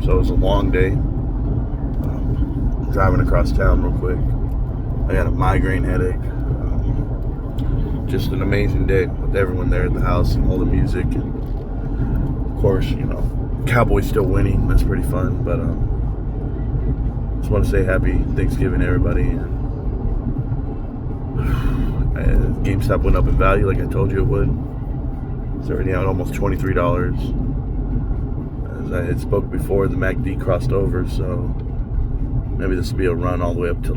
So it was a long day. Driving across town real quick. I got a migraine headache. Just an amazing day with everyone there at the house and all the music. And of course, Cowboys still winning. That's pretty fun. But just want to say happy Thanksgiving to everybody. GameStop went up in value like I told you it would. It's already out almost $23. As I had spoke before, the MACD crossed over, so maybe this will be a run all the way up to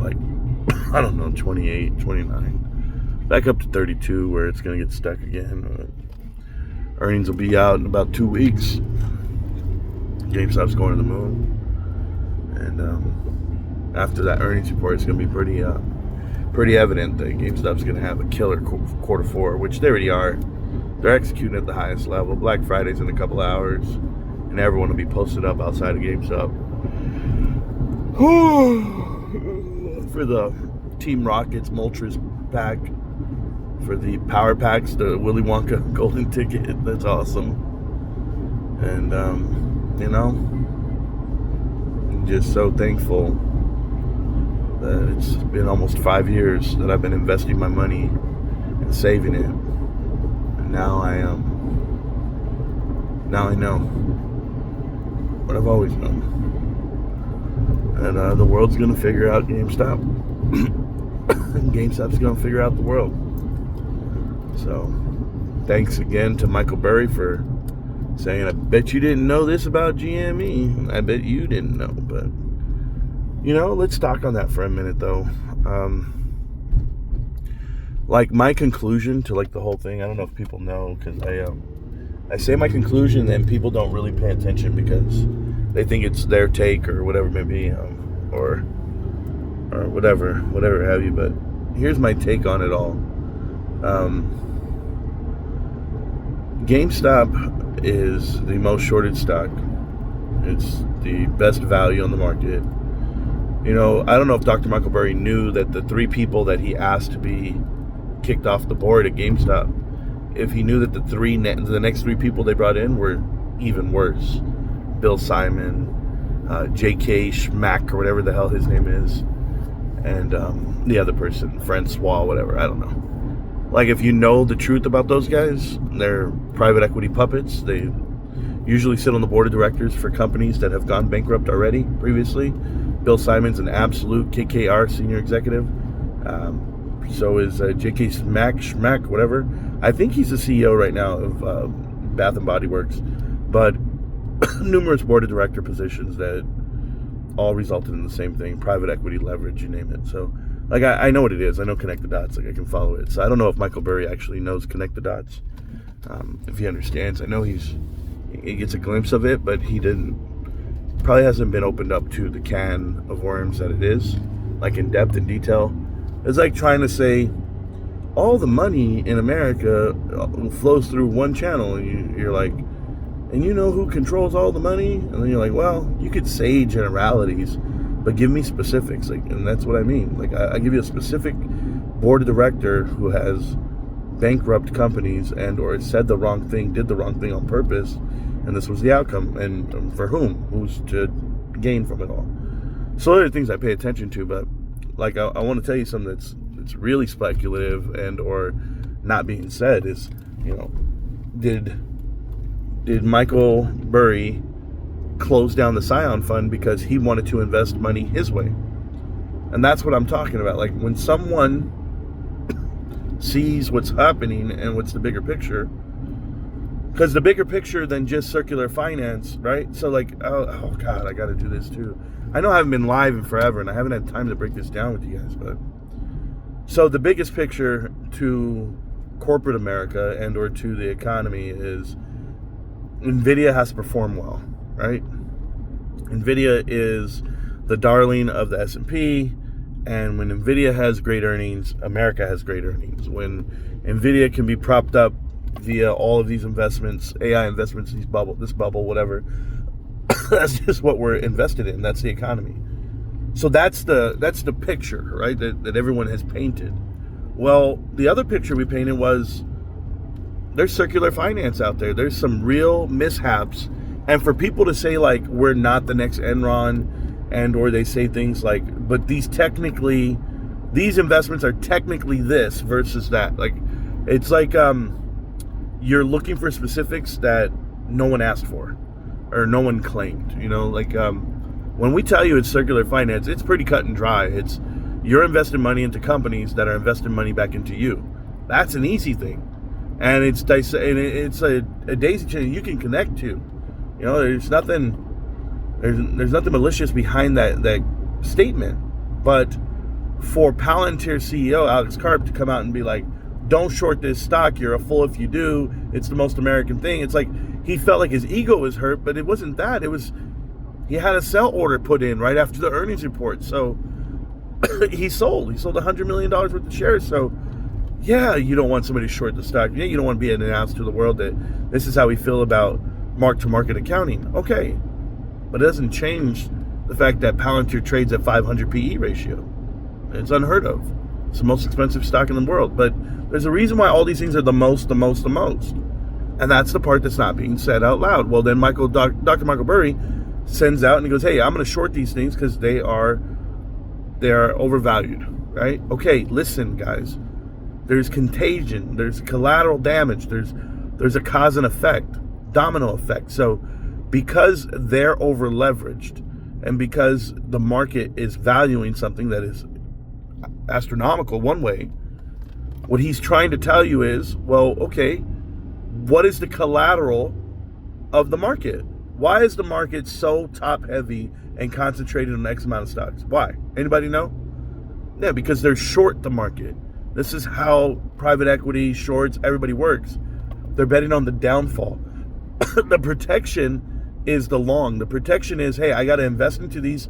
28, 29. Back up to 32 where it's going to get stuck again. Earnings will be out in about 2 weeks. GameStop's going to the moon. And after that earnings report, it's going to be pretty evident that GameStop's going to have a killer quarter four, which they already are. They're executing at the highest level. Black Friday's in a couple hours, and everyone will be posted up outside of GameStop. For the Team Rockets Moltres pack, for the power packs, the Willy Wonka golden ticket, that's awesome. And I'm just so thankful that it's been almost 5 years that I've been investing my money and saving it, and now I know what I've always known. And the world's going to figure out GameStop. And GameStop's going to figure out the world. So, thanks again to Michael Burry for saying, I bet you didn't know this about GME. I bet you didn't know. But, let's talk on that for a minute, though. My conclusion to, the whole thing, I don't know if people know, because I say my conclusion and people don't really pay attention because they think it's their take or whatever it may be, or whatever have you. But here's my take on it all. GameStop is the most shorted stock. It's the best value on the market. I don't know if Dr. Michael Burry knew that the 3 people that he asked to be kicked off the board at GameStop, if he knew that the next 3 people they brought in were even worse. Bill Simon, J.K. Schmack, or whatever the hell his name is, and the other person, Francois, whatever, I don't know. If you know the truth about those guys, they're private equity puppets. They usually sit on the board of directors for companies that have gone bankrupt already previously. Bill Simon's an absolute KKR senior executive. So is J.K. Schmack, whatever. I think he's the CEO right now of Bath & Body Works. But numerous board of director positions that all resulted in the same thing: private equity, leverage, you name it. So, I know what it is. I know connect the dots. I can follow it. So I don't know if Michael Burry actually knows connect the dots. If he understands, I know he gets a glimpse of it, but he probably hasn't been opened up to the can of worms that it is, in depth and detail. It's like trying to say all the money in America flows through one channel, and you're like, and you know who controls all the money? And then you're like, well, you could say generalities, but give me specifics. And that's what I mean. I give you a specific board of director who has bankrupt companies and or said the wrong thing, did the wrong thing on purpose, and this was the outcome. And for whom? Who's to gain from it all? So there are things I pay attention to, but I want to tell you something that's really speculative and or not being said is, did Michael Burry close down the Scion Fund because he wanted to invest money his way? And that's what I'm talking about. When someone sees what's happening and what's the bigger picture, because the bigger picture than just circular finance, right? So oh God, I got to do this too. I know I haven't been live in forever and I haven't had time to break this down with you guys, but so the biggest picture to corporate America and or to the economy is NVIDIA has to perform well, right? NVIDIA is the darling of the S&P, and when NVIDIA has great earnings, America has great earnings. When NVIDIA can be propped up via all of these investments, AI investments, this bubble, whatever, that's just what we're invested in. That's the economy. So that's the picture, right, that everyone has painted. Well, the other picture we painted was there's circular finance out there. There's some real mishaps And for people to say like we're not the next Enron, and or they say things like, but these investments are technically this versus that. Like it's like you're looking for specifics that no one asked for or no one claimed. Like when we tell you it's circular finance, it's pretty cut and dry. It's you're investing money into companies that are investing money back into you. That's an easy thing, and it's a daisy chain you can connect to. There's nothing malicious behind that statement. But for Palantir CEO Alex Karp to come out and be like, "Don't short this stock. You're a fool if you do. It's the most American thing." It's like he felt like his ego was hurt, but it wasn't that. It was he had a sell order put in right after the earnings report, so he sold $100 million worth of shares. So yeah, you don't want somebody to short the stock. Yeah, you don't want to be announced to the world that this is how we feel about mark-to-market accounting. Okay, but it doesn't change the fact that Palantir trades at 500 PE ratio. It's unheard of. It's the most expensive stock in the world. But there's a reason why all these things are the most. And that's the part that's not being said out loud. Well, then Dr. Michael Burry sends out and he goes, "Hey, I'm going to short these things because they are overvalued." Right? Okay, listen, guys. There's contagion. There's collateral damage. There's a cause and effect, domino effect. So because they're over leveraged and because the market is valuing something that is astronomical one way, what he's trying to tell you is, well, okay, what is the collateral of the market? Why is the market so top heavy and concentrated on X amount of stocks? Why? Anybody know? Yeah, because they're short the market. This is how private equity, shorts, everybody works. They're betting on the downfall. The protection is the long. The protection is, hey, I got to invest into this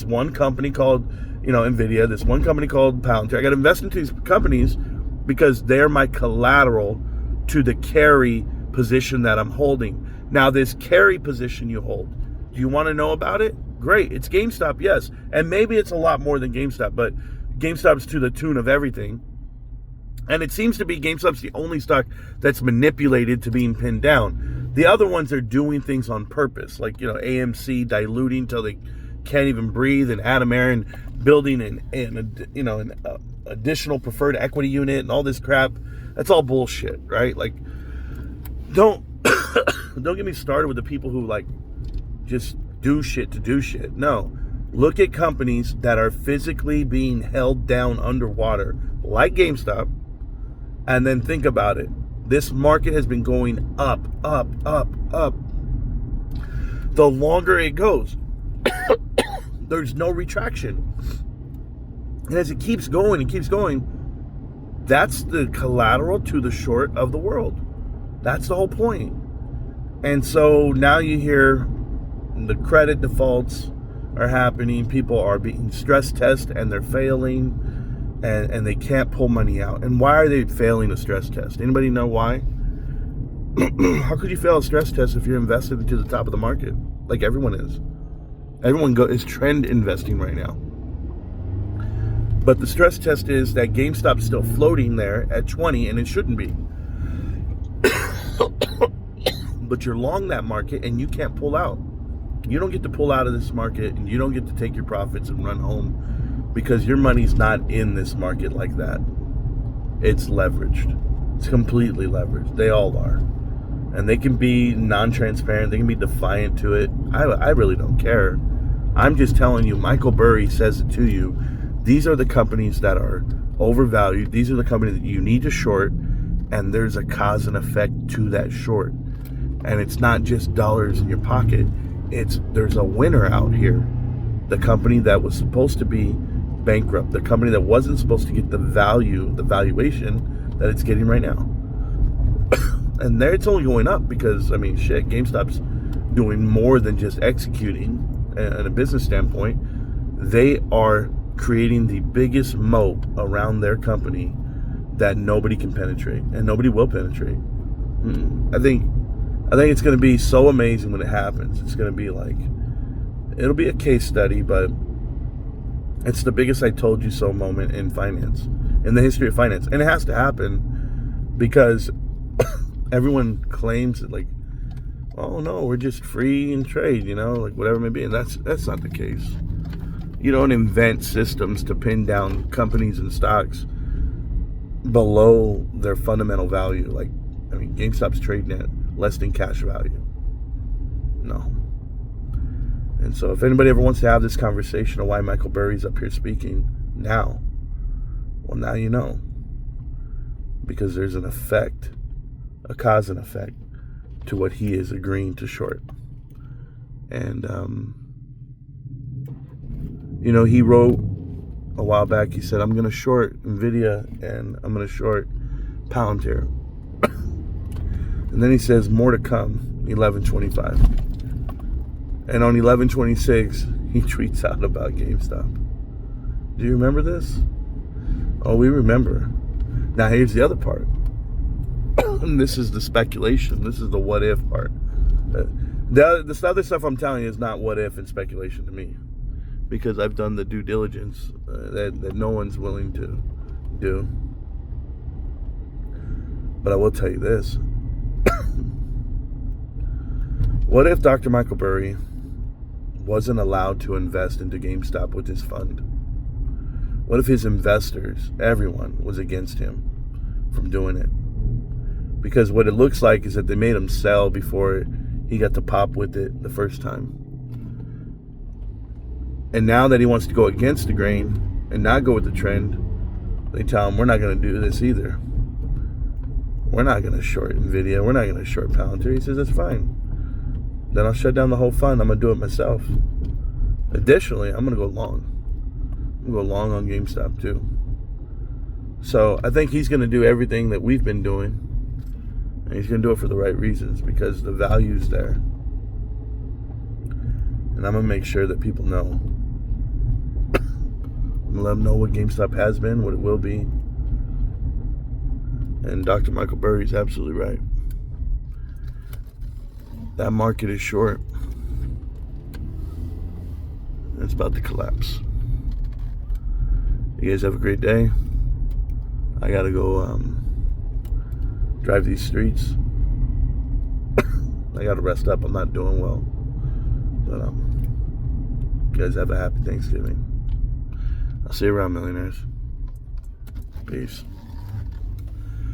one company called, NVIDIA, this one company called Palantir. I got to invest into these companies because they're my collateral to the carry position that I'm holding. Now, this carry position you hold, do you want to know about it? Great. It's GameStop, yes. And maybe it's a lot more than GameStop, but GameStop's to the tune of everything. And it seems to be GameStop's the only stock that's manipulated to being pinned down. The other ones are doing things on purpose, like, AMC diluting till they can't even breathe, and Adam Aaron building an additional preferred equity unit and all this crap. That's all bullshit, right? Like, don't get me started with the people who like just do shit to do shit. No, look at companies that are physically being held down underwater, like GameStop, and then think about it. This market has been going up, up, up, up. The longer it goes, there's no retraction. And as it keeps going and keeps going, that's the collateral to the short of the world. That's the whole point. And so now you hear the credit defaults are happening. People are being stress tested and they're failing. And they can't pull money out. And why are they failing a stress test? Anybody know why? How could you fail a stress test if you're invested into the top of the market? Like everyone is. Everyone is trend investing right now. But the stress test is that GameStop's still floating there at 20 and it shouldn't be. But you're long that market and you can't pull out. You don't get to pull out of this market and you don't get to take your profits and run home because your money's not in this market like that. It's leveraged. It's completely leveraged. They all are. And they can be non-transparent. They can be defiant to it. I really don't care. I'm just telling you, Michael Burry says it to you. These are the companies that are overvalued. These are the companies that you need to short. And there's a cause and effect to that short. And it's not just dollars in your pocket. There's a winner out here. The company that was supposed to be bankrupt, the company that wasn't supposed to get the valuation that it's getting right now. And there it's only going up because, GameStop's doing more than just executing in a business standpoint. They are creating the biggest moat around their company that nobody can penetrate and nobody will penetrate. I think it's going to be so amazing when it happens. It's going to be like, it'll be a case study, but it's the biggest I told you so moment in finance, in the history of finance. And it has to happen because everyone claims that, like, oh no, we're just free in trade, like whatever it may be. And that's not the case. You don't invent systems to pin down companies and stocks below their fundamental value. Like, GameStop's trading at less than cash value. No. And so if anybody ever wants to have this conversation of why Michael Burry's up here speaking now, well, now you know. Because there's an effect, a cause and effect to what he is agreeing to short. And, he wrote a while back, he said, I'm going to short NVIDIA and I'm going to short Palantir. And then he says, more to come, 11:25. And on 11:26, he tweets out about GameStop. Do you remember this? Oh, we remember. Now, here's the other part. And this is the speculation. This is the what if part. This other stuff I'm telling you is not what if and speculation to me. Because I've done the due diligence that no one's willing to do. But I will tell you this. What if Dr. Michael Burry wasn't allowed to invest into GameStop with his fund? What if his investors, everyone, was against him from doing it? Because what it looks like is that they made him sell before he got to pop with it the first time. And now that he wants to go against the grain and not go with the trend, they tell him, we're not going to do this either. We're not going to short NVIDIA. We're not going to short Palantir. He says, that's fine. Then I'll shut down the whole fund. I'm going to do it myself. Additionally, I'm going to go long. I'm going to go long on GameStop too. So I think he's going to do everything that we've been doing. And he's going to do it for the right reasons because the value's there. And I'm going to make sure that people know. I'm going to let them know what GameStop has been, what it will be. And Dr. Michael Burry is absolutely right. That market is short. It's about to collapse. You guys have a great day. I gotta go drive these streets. I gotta rest up. I'm not doing well. But you guys have a happy Thanksgiving. I'll see you around, millionaires. Peace.